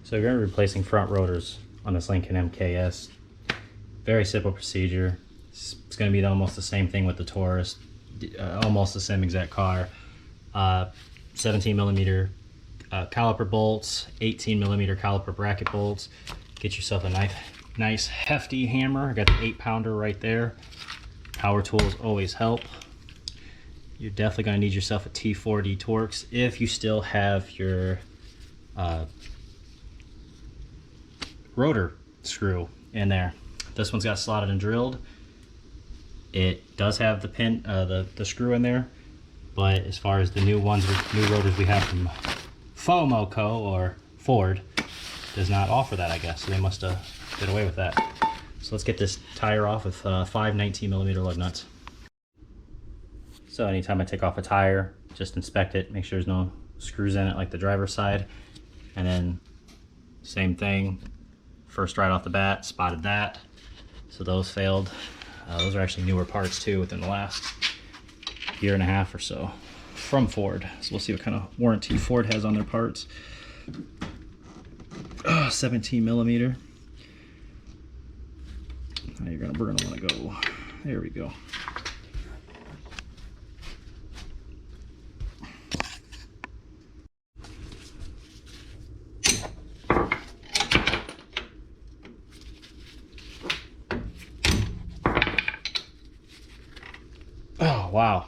So you're going to be replacing front rotors on this Lincoln MKS. Very simple procedure. It's going to be almost the same thing with the Taurus, almost the same exact car. 17 millimeter caliper bolts, 18 millimeter caliper bracket bolts. Get yourself a nice hefty hammer. I got the 8-pounder right there. Power tools always help. You're definitely going to need yourself a T4D Torx if you still have your rotor screw in there. This one's got slotted and drilled. It does have the pin, the screw in there, but as far as the new rotors we have from FOMO Co. or Ford, does not offer that, I guess. So they must have did away with that. So let's get this tire off with 5 19 millimeter lug nuts. So anytime I take off a tire, just inspect it, make sure there's no screws in it like the driver's side. And then same thing, first right off the bat, spotted that. So those failed. Those are actually newer parts too, within the last year and a half or so from Ford. So we'll see what kind of warranty Ford has on their parts. 17 millimeter. Now we're gonna want to go. There we go. Oh, wow.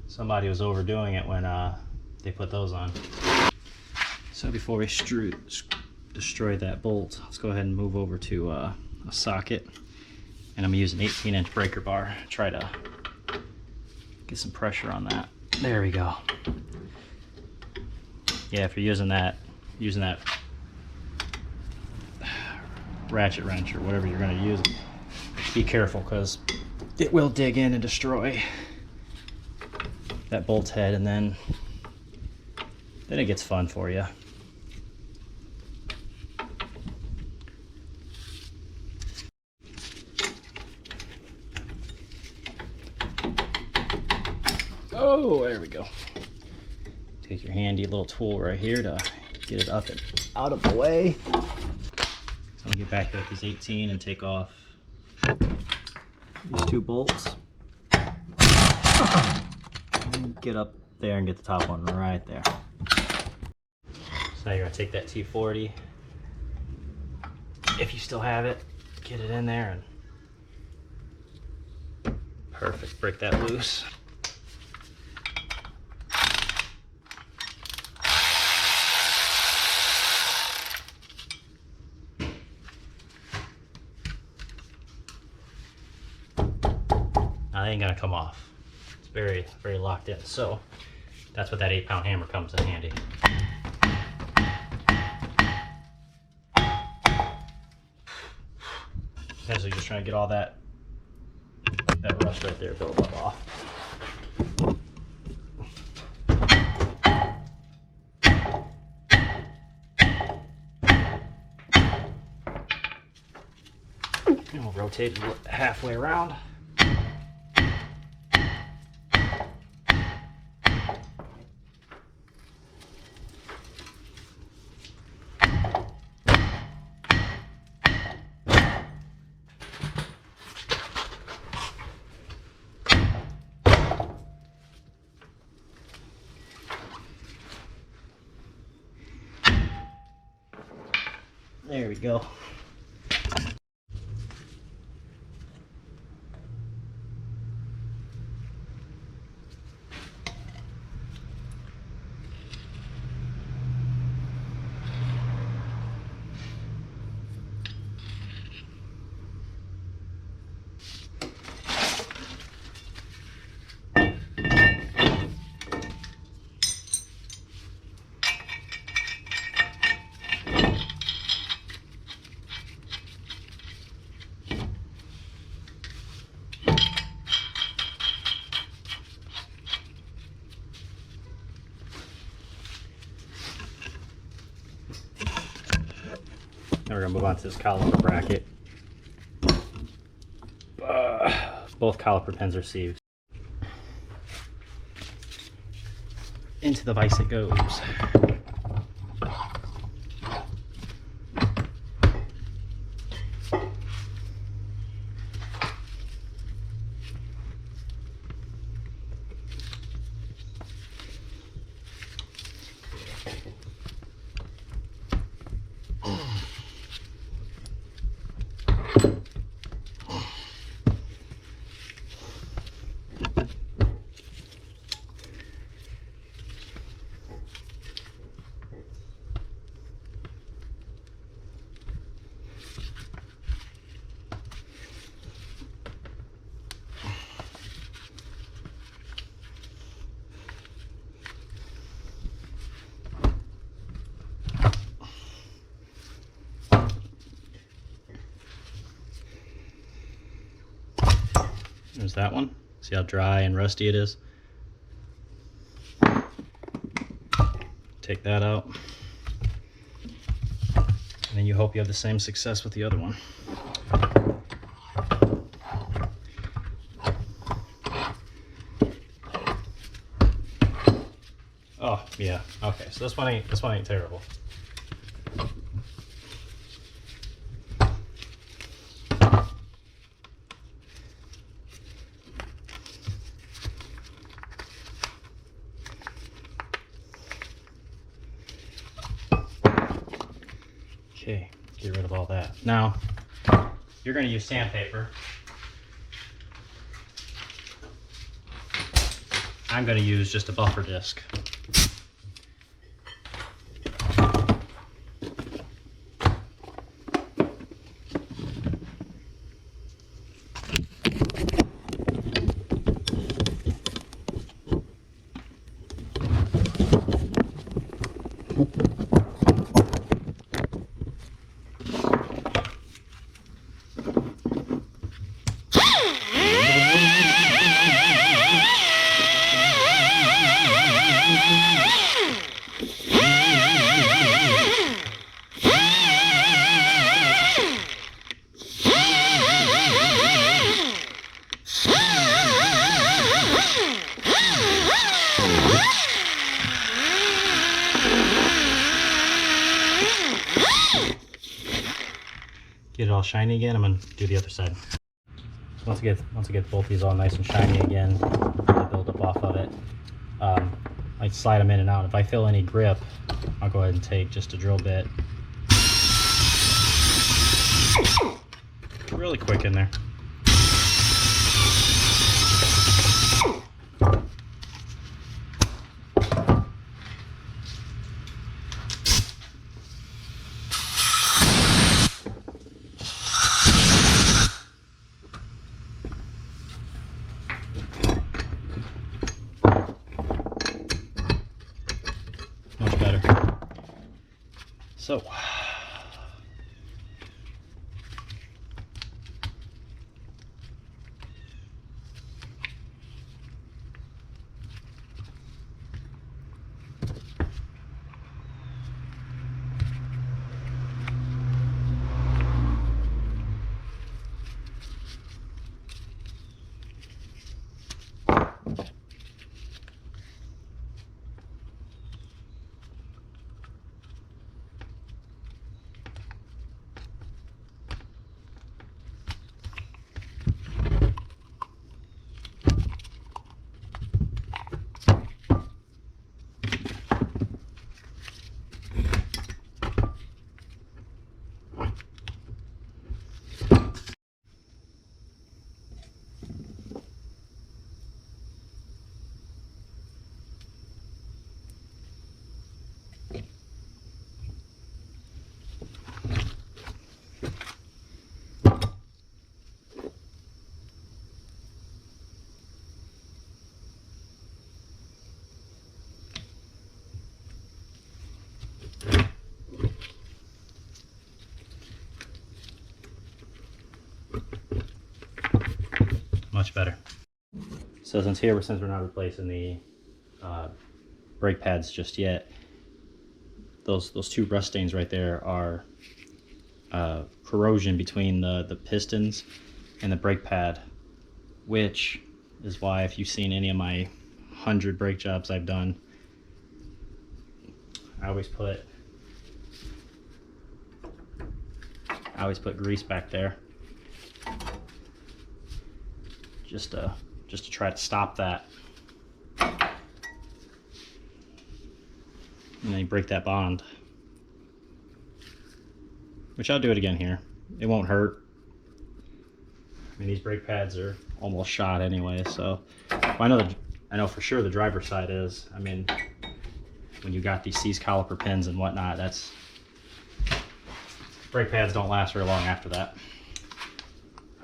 Somebody was overdoing it when they put those on. So before we destroy that bolt, let's go ahead and move over to a socket. And I'm gonna use an 18-inch breaker bar. Try to get some pressure on that. There we go. Yeah, if you're using that ratchet wrench or whatever you're gonna use, be careful because it will dig in and destroy that bolt head, and then it gets fun for you. Oh, there we go. Take your handy little tool right here to get it up and out of the way. So I'm gonna get back here with this 18 and take off these 2 bolts. And get up there and get the top one right there. So now you're gonna take that T40, if you still have it, get it in there and perfect, break that loose. Now they ain't gonna come off. It's very, very locked in. So that's what that 8-pound hammer comes in handy. Essentially just trying to get all that rust right there built up off. And we'll rotate it halfway around. There we go. we're gonna move on to this caliper bracket. Both caliper pins are sieved. Into the vise it goes. There's that one. See how dry and rusty it is? Take that out. And then you hope you have the same success with the other one. Oh, yeah. Okay, so this one ain't terrible. Okay, get rid of all that. Now, you're going to use sandpaper. I'm going to use just a buffer disc. Get it all shiny again. I'm gonna do the other side. So once I get both these all nice and shiny again, I'll build up off of it. I slide them in and out. If I feel any grip, I'll go ahead and take just a drill bit. Really quick in there. Much better. So much better. So since we're not replacing the brake pads just yet, those two rust stains right there are corrosion between the pistons and the brake pad, which is why if you've seen any of my 100 brake jobs I've done, I always put grease back there just to try to stop that. And then you break that bond, which I'll do it again here. It won't hurt. I mean, these brake pads are almost shot anyway, so well, I know for sure the driver's side is. I mean, when you got these seized caliper pins and whatnot, that's brake pads don't last very long after that.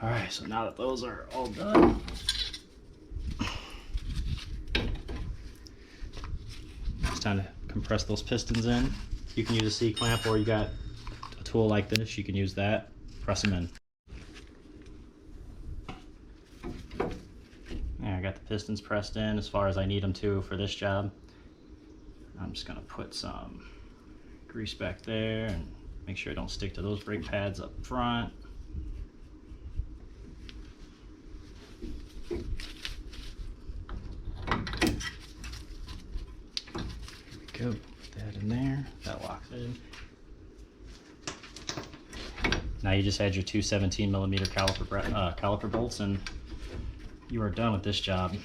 All right, so now that those are all done, it's time to compress those pistons in. You can use a C-clamp, or you got a tool like this, you can use that. Press them in. There, I got the pistons pressed in as far as I need them to for this job. I'm just gonna put some grease back there and make sure I don't stick to those brake pads up front. Go, put that in there, that locks in. Now you just add your two 17mm caliper bolts and you are done with this job.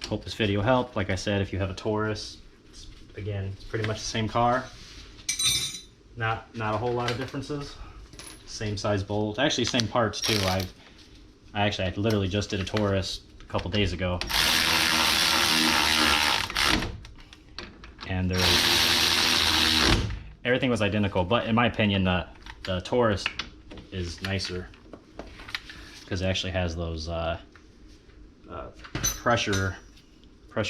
Hope this video helped. Like I said, if you have a Taurus, it's pretty much the same car. Not a whole lot of differences. Same size bolt, actually same parts too. I literally just did a Taurus a couple days ago, and everything was identical. But in my opinion, the Taurus is nicer because it actually has those pressure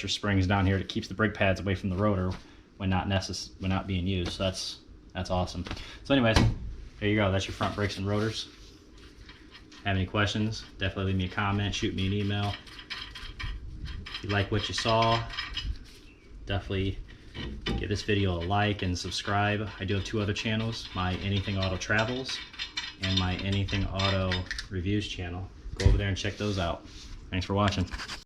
springs down here that keeps the brake pads away from the rotor when not being used. So that's awesome. So anyways, there you go. That's your front brakes and rotors. Have any questions, definitely leave me a comment, shoot me an email. If you like what you saw, definitely give this video a like and subscribe. I do have two other channels, my Anything Auto Travels and my Anything Auto Reviews channel. Go over there and check those out. Thanks for watching.